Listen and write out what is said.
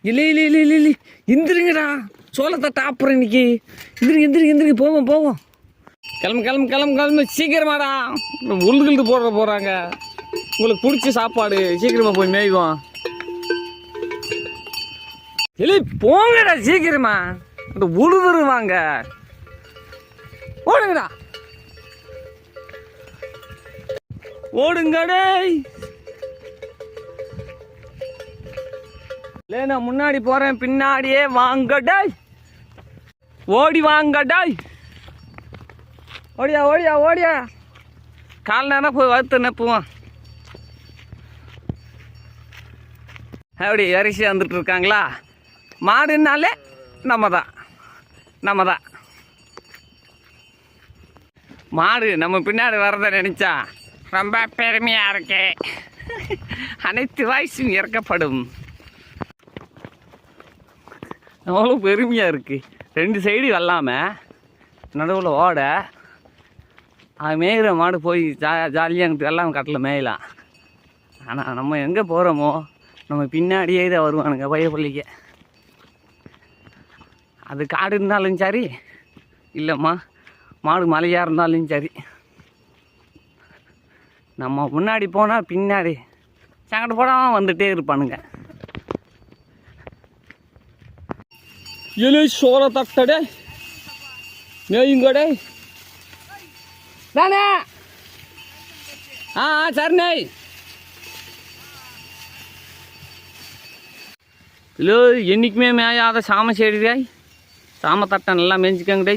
இல்லை இல்லை இல்லை இல்லை இல்லை எந்திரிங்கடா, சோளத்தட்டை அப்புறம் இன்னைக்கு எந்திரிங்க போவோம். கிளம்பு சீக்கிரமாடா. உளுதுகிட்டு போகிறாங்க. உங்களுக்கு பிடிச்ச சாப்பாடு, சீக்கிரமாக போய் மேய்வோம். இல்லை போங்கடா சீக்கிரமா, அந்த உழுதுருவாங்க. ஓடுங்கடா, ஓடுங்கடே. இல்லை நான் முன்னாடி போகிறேன், பின்னாடியே வாங்கடாய். ஓடி வாங்கடாய். ஓடியா கால் நேரம் போய் வறுத்து நப்புவான். அப்படி இறச்சி வந்துட்டு இருக்காங்களா? மாடுனாலே நம்ம தான். மாடு நம்ம பின்னாடி வரத நினைச்சா ரொம்ப பெருமையாக இருக்கு. அனைத்து வாய்ஸும் இறக்கப்படும். அவ்வளோ பெருமையாக இருக்குது. 2 சைடு வெள்ளாமல் நடுவில் ஓட, அது மேய்கிற மாடு போய் ஜாலியாக அங்கிட்டு வெள்ளாமல் கட்டில் மேயலாம். ஆனால் நம்ம எங்கே போகிறோமோ நம்ம பின்னாடியே தான் வருவானுங்க பையப்பள்ளிக்கு. அது காடு இருந்தாலும் சரி, இல்லைம்மா மாடு மலையாக இருந்தாலும் சரி, நம்ம முன்னாடி போனால் பின்னாடி சங்கட போடாமல் வந்துகிட்டே இருப்பானுங்க. இல்லை சோள தட்டடே மேயுங்கடே தானே. சரிண்ணே. இல்லை என்றைக்குமே மேயாத சாம செடிடாய், சாம தட்டை நல்லா மேய்ஞ்சிக்கங்கடே.